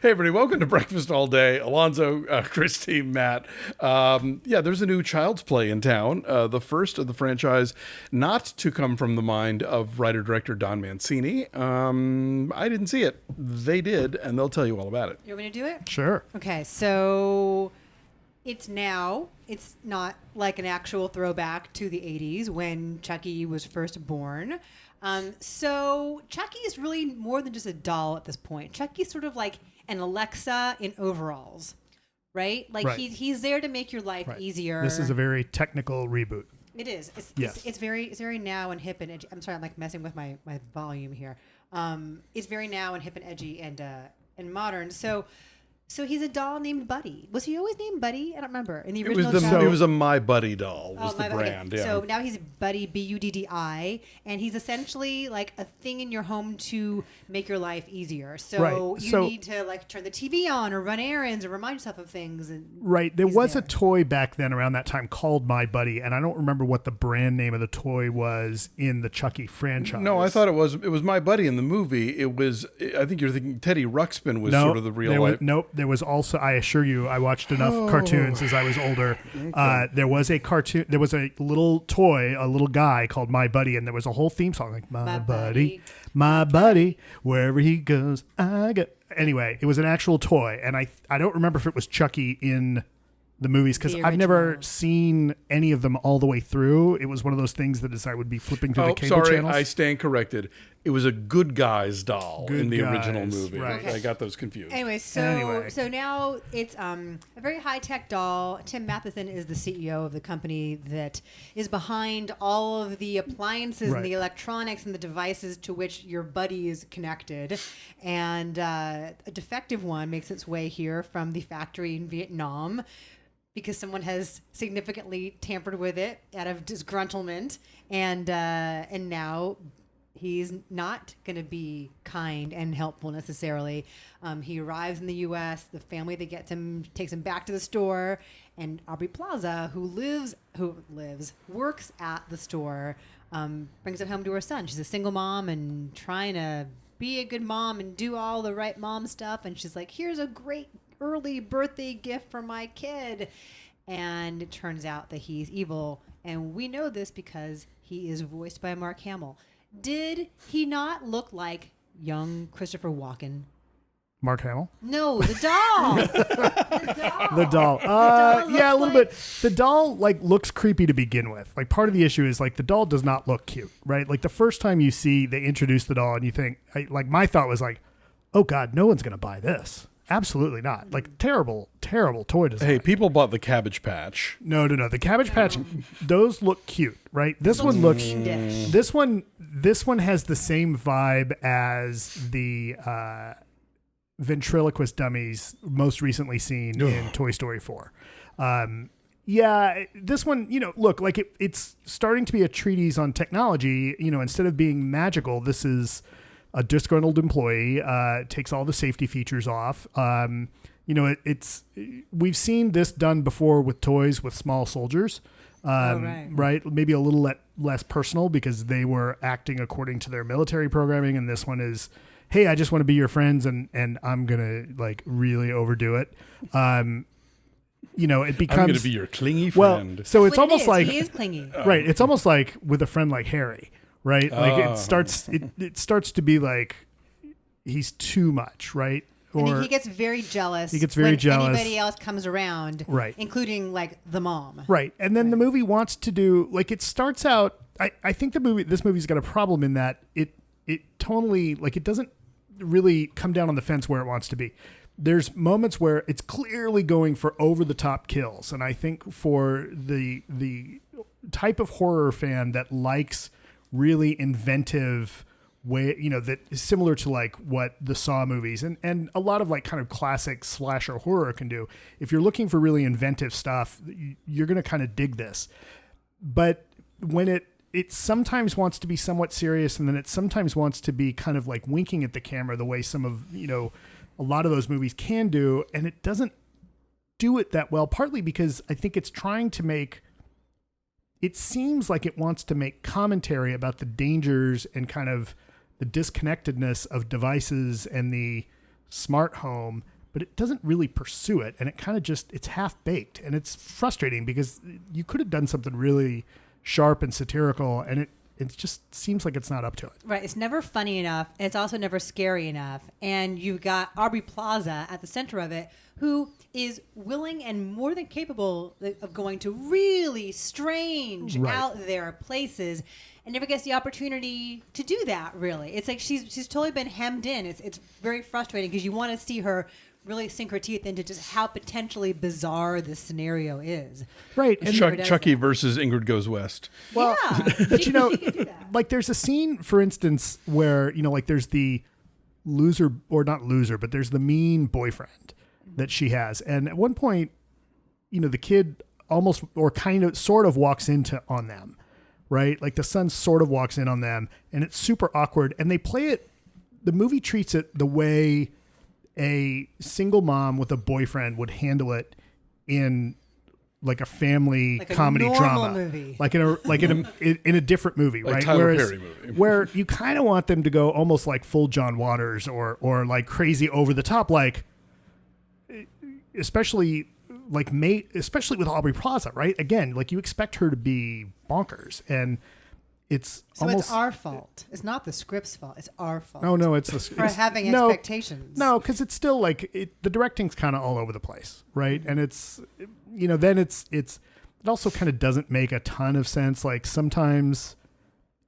Hey, everybody, welcome to Breakfast All Day. Alonso, Christy, Matt. There's a new Child's Play in town, the first of the franchise not to come from the mind of writer-director Don Mancini. I didn't see it. They did, and they'll tell you all about it. You want me to do it? Sure. Okay, so it's not like an actual throwback to the 80s when Chucky was first born. So Chucky is really more than just a doll at this point. Chucky's sort of like an Alexa in overalls, right? Like he's there to make your life easier. This is a very technical reboot. It is. It's very now and hip and edgy. I'm sorry, I'm like messing with my volume here. It's very now and hip and edgy and modern. So he's a doll named Buddy. Was he always named Buddy? I don't remember. In the original it was a My Buddy doll was the brand. Okay. Yeah. So now he's Buddy, Buddi, and he's essentially like a thing in your home to make your life easier. So you need to like turn the TV on or run errands or remind yourself of things. There was a toy back then around that time called My Buddy, and I don't remember what the brand name of the toy was in the Chucky franchise. No, I thought it was My Buddy in the movie. I think you're thinking Teddy Ruxpin was sort of the real life. There was also, I assure you, I watched enough cartoons as I was older. Okay. There was a cartoon, there was a little toy, a little guy called My Buddy, and there was a whole theme song like My Buddy, wherever he goes, I go. Anyway, it was an actual toy, and I don't remember if it was Chucky in the movies because I've never seen any of them all the way through. It was one of those things that as I would be flipping through the cable channels. I stand corrected. It was a Good Guys doll in the original movie. Right. Okay. I got those confused. Anyway, so now it's a very high-tech doll. Tim Matheson is the CEO of the company that is behind all of the appliances and the electronics and the devices to which your buddy is connected. And a defective one makes its way here from the factory in Vietnam because someone has significantly tampered with it out of disgruntlement. And now he's not going to be kind and helpful necessarily. He arrives in the U.S. The family that gets him takes him back to the store, and Aubrey Plaza, who works at the store, brings it home to her son. She's a single mom and trying to be a good mom and do all the right mom stuff. And she's like, "Here's a great early birthday gift for my kid," and it turns out that he's evil, and we know this because he is voiced by Mark Hamill. Did he not look like young Christopher Walken? Mark Hamill? No, the doll. The doll. Yeah, a little bit. The doll looks creepy to begin with. Like part of the issue is the doll does not look cute, right? Like the first time they introduce the doll and you think, my thought was oh God, no one's gonna buy this. Absolutely not. Terrible toy design. Hey, people bought the Cabbage Patch. No. The Cabbage Patch, those look cute, right? This one looks. This one has the same vibe as the ventriloquist dummies most recently seen in Toy Story 4. This one, look it's starting to be a treatise on technology. Instead of being magical, this is a disgruntled employee, takes all the safety features off. We've seen this done before with toys with small soldiers, right? Maybe a little less personal because they were acting according to their military programming. And this one is, hey, I just want to be your friends and I'm going to really overdo it. It becomes, I'm going to be your clingy friend. Well, so it's almost like, he is clingy. Right. It's almost like with a friend like Harry. Right, it starts to be like he's too much, right? And he gets very jealous. When anybody else comes around, right? Including the mom, right? And then the movie wants to do it starts out. I think this movie's got a problem in that it totally it doesn't really come down on the fence where it wants to be. There's moments where it's clearly going for over the top kills, and I think for the type of horror fan that likes really inventive way, that is similar to what the Saw movies and a lot of kind of classic slasher horror can do. If you're looking for really inventive stuff, you're going to kind of dig this. But when it sometimes wants to be somewhat serious, and then it sometimes wants to be kind of winking at the camera the way some of, a lot of those movies can do, and it doesn't do it that well, partly because I think it's trying to make it seems like it wants to make commentary about the dangers and kind of the disconnectedness of devices and the smart home, but it doesn't really pursue it. And it kind of it's half baked, and it's frustrating because you could have done something really sharp and satirical, and it just seems like it's not up to it. Right. It's never funny enough. And it's also never scary enough. And you've got Aubrey Plaza at the center of it, who is willing and more than capable of going to really strange out there places and never gets the opportunity to do that, really. It's like she's totally been hemmed in. It's very frustrating because you want to see her really sink her teeth into just how potentially bizarre this scenario is. Right. And Chucky versus Ingrid Goes West. Well, but like there's a scene, for instance, where, like there's the loser, or not loser, but there's the mean boyfriend that she has. And at one point, the kid almost or kind of sort of walks on them, right? Like the son sort of walks in on them, and it's super awkward. And they play it, the movie treats it the way a single mom with a boyfriend would handle it in like a family comedy drama movie. like in a different movie, like right? Tyler Perry movie. Where you kind of want them to go almost like full John Waters or like crazy over the top, like especially with Aubrey Plaza, right? Again, like you expect her to be bonkers, and it's our fault. It's not the script's fault. It's our fault. Oh no, it's for having expectations. No, because it's still like the directing's kind of all over the place, right? And it's then it also kind of doesn't make a ton of sense. Like sometimes,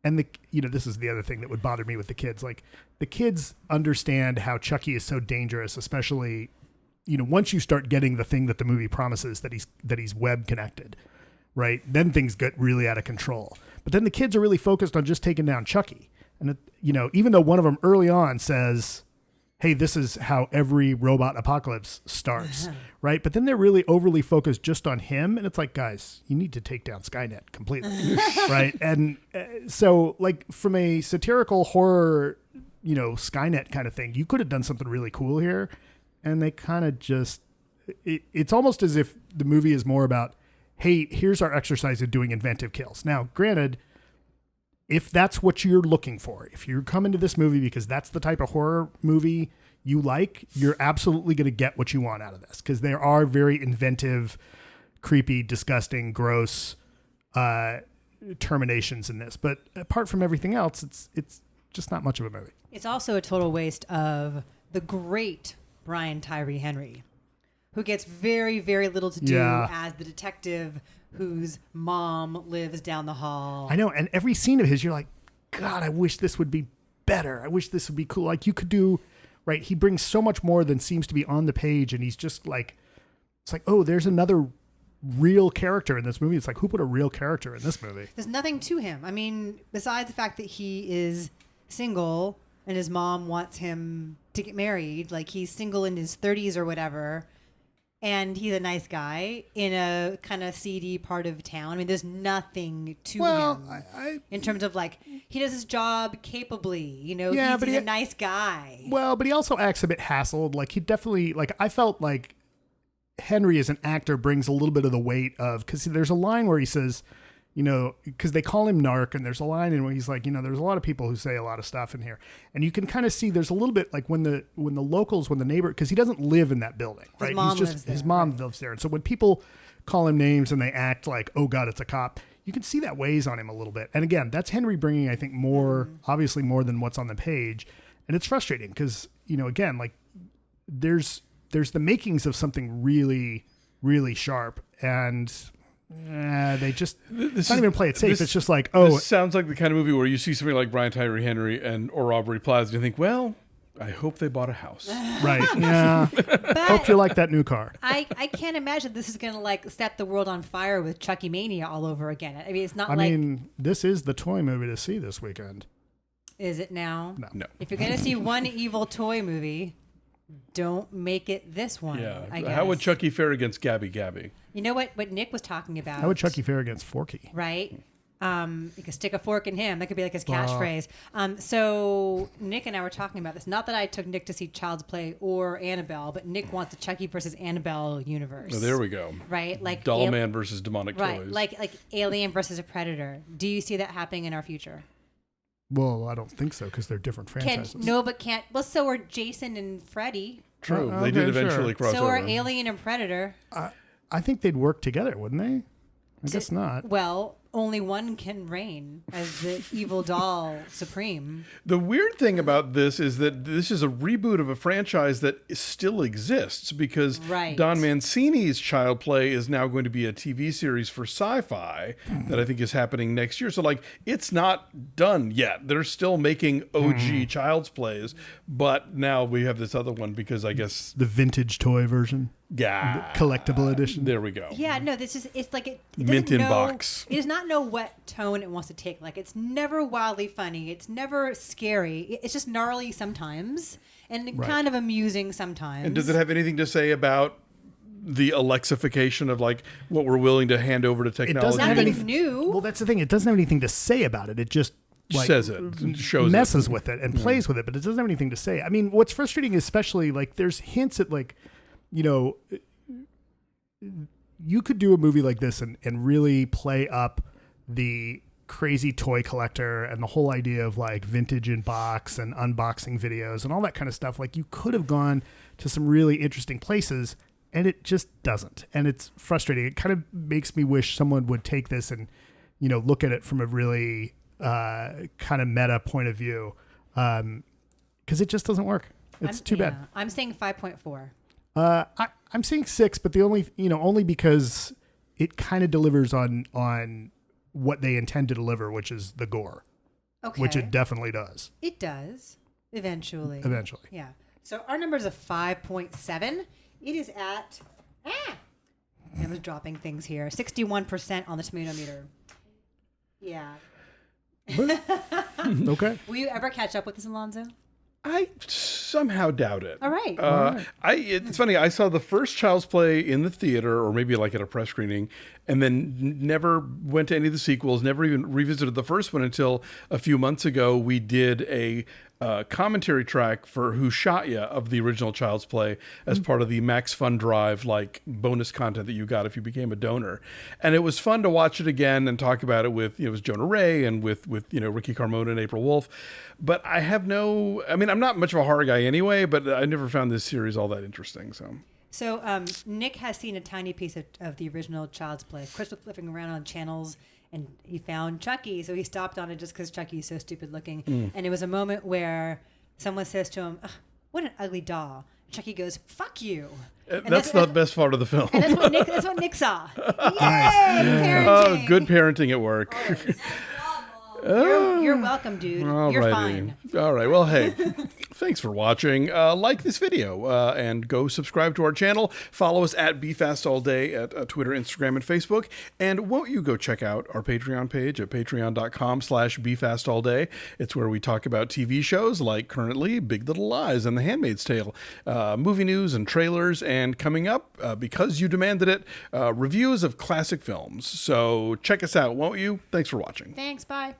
and this is the other thing that would bother me with the kids. Like the kids understand how Chucky is so dangerous, especially once you start getting the thing that the movie promises that he's web connected, right? Then things get really out of control. But then the kids are really focused on just taking down Chucky. And, even though one of them early on says, hey, this is how every robot apocalypse starts, right? But then they're really overly focused just on him. And it's like, guys, you need to take down Skynet completely, right? And so, like, from a satirical horror, Skynet kind of thing, you could have done something really cool here. And they kind of just, it's almost as if the movie is more about, hey, here's our exercise in doing inventive kills. Now, granted, if that's what you're looking for, if you're coming to this movie because that's the type of horror movie you like, you're absolutely going to get what you want out of this, because there are very inventive, creepy, disgusting, gross terminations in this. But apart from everything else, it's just not much of a movie. It's also a total waste of the great Brian Tyree Henry, who gets very, very little to do as the detective whose mom lives down the hall. I know, and every scene of his, you're like, God, I wish this would be better. I wish this would be cool. Like you could do, right? He brings so much more than seems to be on the page, and he's just like, it's like, oh, there's another real character in this movie. It's like, who put a real character in this movie? There's nothing to him. I mean, besides the fact that he is single and his mom wants him to get married, like he's single in his 30s or whatever. And he's a nice guy in a kind of seedy part of town. I mean, there's nothing to him in terms of like, he does his job capably, he's a nice guy. Well, but he also acts a bit hassled. Like he definitely, like I felt like Henry as an actor brings a little bit of the weight of, because there's a line where he says, because they call him narc, and there's a line in where he's like, there's a lot of people who say a lot of stuff in here, and you can kind of see there's a little bit like when the neighbor, because he doesn't live in that building, right? His mom lives there, and so when people call him names and they act like, oh God, it's a cop, you can see that weighs on him a little bit. And again, that's Henry bringing, I think, more, obviously more than what's on the page, and it's frustrating because again, like there's the makings of something really, really sharp, and they just don't even play it safe. It's just like, this sounds like the kind of movie where you see somebody like Brian Tyree Henry or Aubrey Plaza, and you think, well, I hope they bought a house. Right. Yeah. Hope you like that new car. I can't imagine this is going to like set the world on fire with Chucky Mania all over again. I mean, it's not I mean, this is the toy movie to see this weekend. Is it now? No. If you're going to see one evil toy movie, don't make it this one. Yeah. I guess. How would Chucky fare against Gabby Gabby? You know what Nick was talking about? How would Chucky fare against Forky? Right. You could stick a fork in him. That could be like his catchphrase. So Nick and I were talking about this. Not that I took Nick to see Child's Play or Annabelle, but Nick wants a Chucky versus Annabelle universe. Oh, there we go. Right, like Doll Man versus demonic right, toys. like Alien versus a Predator. Do you see that happening in our future? Well, I don't think so because they're different franchises. Can't. Well, so are Jason and Freddy. True. They Okay, did eventually sure. cross So over. are Alien and Predator. I think they'd work together, wouldn't they? I guess not. Well, only one can reign as the evil doll supreme. The weird thing about this is that this is a reboot of a franchise that still exists because Right. Don Mancini's Child Play is now going to be a TV series for Sci-Fi that I think is happening next year. So like it's not done yet. They're still making OG Child's Plays, but now we have this other one because I guess The vintage toy version, yeah, collectible edition. there we go. Yeah, no, this is it's like it Mint doesn't in know, box. It does not know what tone it wants to take. Like it's never wildly funny. It's never scary. It's just gnarly sometimes and kind of amusing sometimes. And does it have anything to say about the Alexification of like what we're willing to hand over to technology? doesn't have Nothing anything new. Well, that's the thing. It doesn't have anything to say about it. It just like, says it, shows messes with it and plays with it, but it doesn't have anything to say. I mean, what's frustrating, especially like there's hints at like, you know, you could do a movie like this and really play up the crazy toy collector and the whole idea of like vintage in box and unboxing videos and all that kind of stuff. Like you could have gone to some really interesting places and it just doesn't. And it's frustrating. It kind of makes me wish someone would take this and, you know, look at it from a really kind of meta point of view. Because it just doesn't work. It's too bad. I'm saying 5.4. I'm seeing 6, but the only because it kind of delivers on what they intend to deliver, which is the gore, Okay. which it definitely does. It does eventually. Eventually. Yeah. So our number is a 5.7. It is at I was dropping things here. 61% on the tomato meter. Yeah. Okay. Will you ever catch up with this, Alonso? I somehow doubt it. All right. It's funny. I saw the first Child's Play in the theater, or maybe like at a press screening, and then never went to any of the sequels. Never even revisited the first one until a few months ago. We did a commentary track for Who Shot Ya of the original Child's Play as part of the Max Fun Drive, like bonus content that you got if you became a donor. And it was fun to watch it again and talk about it with, it was Jonah Ray and with Ricky Carmona and April Wolf. But I'm not much of a horror guy anyway, but I never found this series all that interesting. So Nick has seen a tiny piece of the original Child's Play. Chris was flipping around on channels, and he found Chucky, so he stopped on it just because Chucky's so stupid looking. And it was a moment where someone says to him, "What an ugly doll." Chucky goes, "Fuck you." And That's the best part of the film. And that's what Nick saw. Yay! Parenting. Oh, good parenting at work. You're welcome, dude. You're fine. All right. Well, hey, thanks for watching. Like this video and go subscribe to our channel. Follow us at BeFastAllDay at Twitter, Instagram, and Facebook. And won't you go check out our Patreon page at patreon.com/BeFastAllDay. It's where we talk about TV shows like currently Big Little Lies and The Handmaid's Tale, movie news and trailers, and coming up, because you demanded it, reviews of classic films. So check us out, won't you? Thanks for watching. Thanks. Bye.